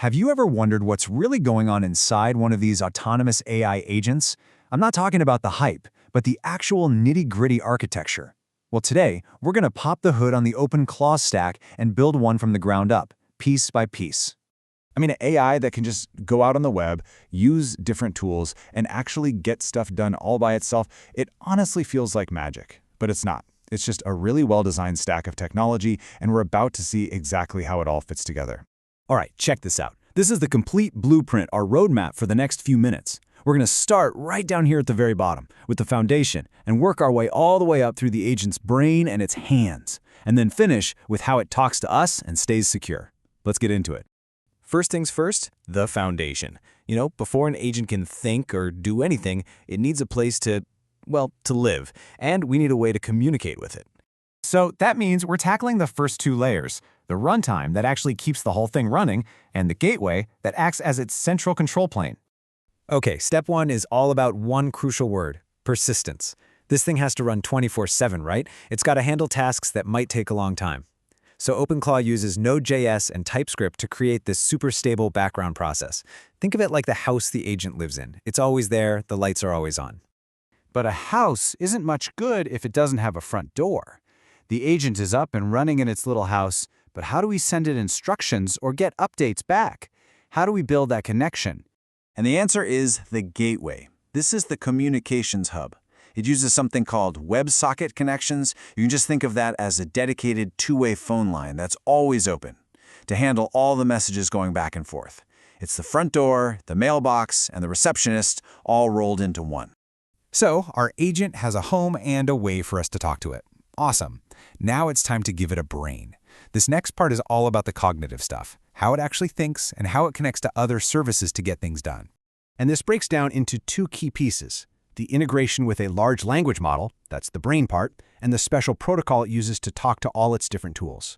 Have you ever wondered what's really going on inside one of these autonomous AI agents? I'm not talking about the hype, but the actual nitty-gritty architecture. Well, today, we're going to pop the hood on the OpenClaw stack and build one from the ground up, piece by piece. I mean, an AI that can just go out on the web, use different tools, and actually get stuff done all by itself, it honestly feels like magic. But it's not. It's just a really well-designed stack of technology, and we're about to see exactly how it all fits together. All right, check this out. This is the complete blueprint, our roadmap for the next few minutes. We're going to start right down here at the very bottom, with the foundation, and work our way all the way up through the agent's brain and its hands, and then finish with how it talks to us and stays secure. Let's get into it. First things first, the foundation. Before an agent can think or do anything, it needs a place to live, and we need a way to communicate with it. So that means we're tackling the first two layers, the runtime that actually keeps the whole thing running, and the gateway that acts as its central control plane. Okay, step one is all about one crucial word, persistence. This thing has to run 24/7, right? It's got to handle tasks that might take a long time. So OpenClaw uses Node.js and TypeScript to create this super stable background process. Think of it like the house the agent lives in. It's always there, the lights are always on. But a house isn't much good if it doesn't have a front door. The agent is up and running in its little house, but how do we send it instructions or get updates back? How do we build that connection? And the answer is the gateway. This is the communications hub. It uses something called WebSocket connections. You can just think of that as a dedicated two-way phone line that's always open to handle all the messages going back and forth. It's the front door, the mailbox, and the receptionist all rolled into one. So our agent has a home and a way for us to talk to it. Awesome. Now it's time to give it a brain. This next part is all about the cognitive stuff, how it actually thinks and how it connects to other services to get things done. And this breaks down into two key pieces: the integration with a large language model, that's the brain part, and the special protocol it uses to talk to all its different tools.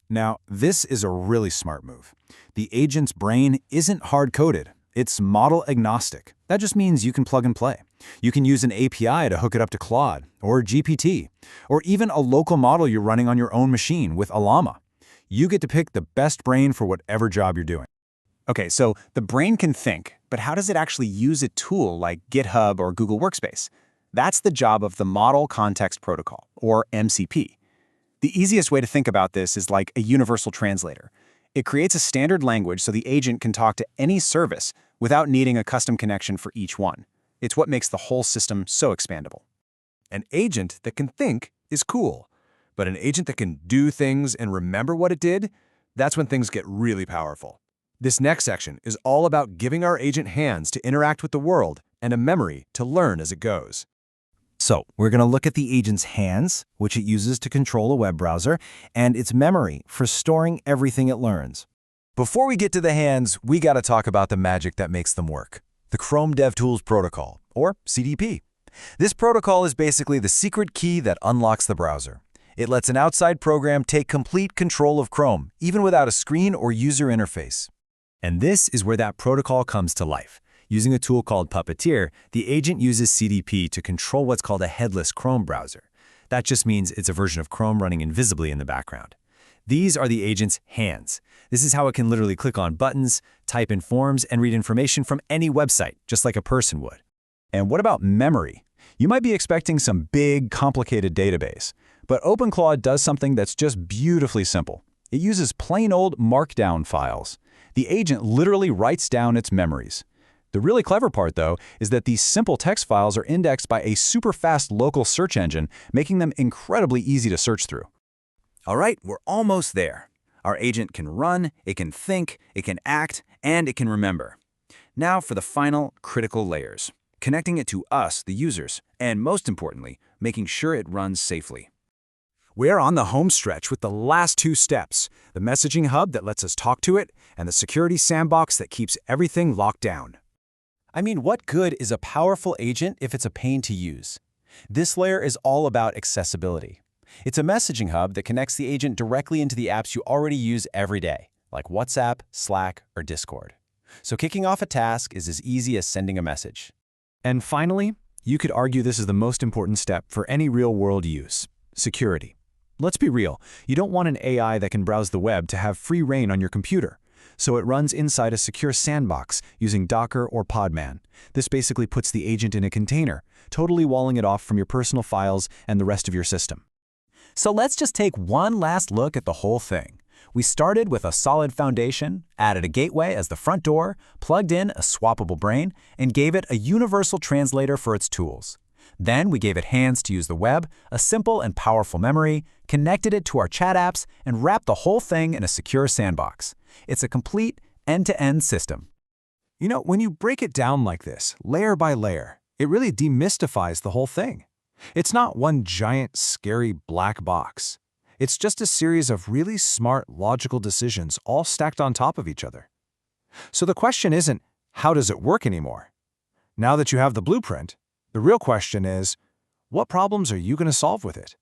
Now, this is a really smart move. The agent's brain isn't hard-coded. It's model agnostic. That just means you can plug and play. You can use an API to hook it up to Claude, or GPT, or even a local model you're running on your own machine with Llama. You get to pick the best brain for whatever job you're doing. Okay, so the brain can think, but how does it actually use a tool like GitHub or Google Workspace? That's the job of the Model Context Protocol, or MCP. The easiest way to think about this is like a universal translator. It creates a standard language so the agent can talk to any service without needing a custom connection for each one. It's what makes the whole system so expandable. An agent that can think is cool, but an agent that can do things and remember what it did, that's when things get really powerful. This next section is all about giving our agent hands to interact with the world and a memory to learn as it goes. So we're going to look at the agent's hands, which it uses to control a web browser, and its memory for storing everything it learns. Before we get to the hands, we got to talk about the magic that makes them work. The Chrome DevTools Protocol, or CDP. This protocol is basically the secret key that unlocks the browser. It lets an outside program take complete control of Chrome, even without a screen or user interface. And this is where that protocol comes to life. Using a tool called Puppeteer, the agent uses CDP to control what's called a headless Chrome browser. That just means it's a version of Chrome running invisibly in the background. These are the agent's hands. This is how it can literally click on buttons, type in forms, and read information from any website, just like a person would. And what about memory? You might be expecting some big, complicated database, but OpenClaw does something that's just beautifully simple. It uses plain old Markdown files. The agent literally writes down its memories. The really clever part, though, is that these simple text files are indexed by a super fast local search engine, making them incredibly easy to search through. All right, we're almost there. Our agent can run, it can think, it can act, and it can remember. Now for the final critical layers, connecting it to us, the users, and most importantly, making sure it runs safely. We're on the home stretch with the last two steps, the messaging hub that lets us talk to it, and the security sandbox that keeps everything locked down. I mean, what good is a powerful agent if it's a pain to use? This layer is all about accessibility. It's a messaging hub that connects the agent directly into the apps you already use every day, like WhatsApp, Slack, or Discord. So kicking off a task is as easy as sending a message. And finally, you could argue this is the most important step for any real-world use: security. Let's be real, you don't want an AI that can browse the web to have free reign on your computer. So it runs inside a secure sandbox using Docker or Podman. This basically puts the agent in a container, totally walling it off from your personal files and the rest of your system. So let's just take one last look at the whole thing. We started with a solid foundation, added a gateway as the front door, plugged in a swappable brain, and gave it a universal translator for its tools. Then we gave it hands to use the web, a simple and powerful memory, connected it to our chat apps, and wrapped the whole thing in a secure sandbox. It's a complete end-to-end system. You know, when you break it down like this, layer by layer, it really demystifies the whole thing. It's not one giant, scary black box. It's just a series of really smart, logical decisions all stacked on top of each other. So the question isn't, how does it work anymore? Now that you have the blueprint, the real question is, what problems are you going to solve with it?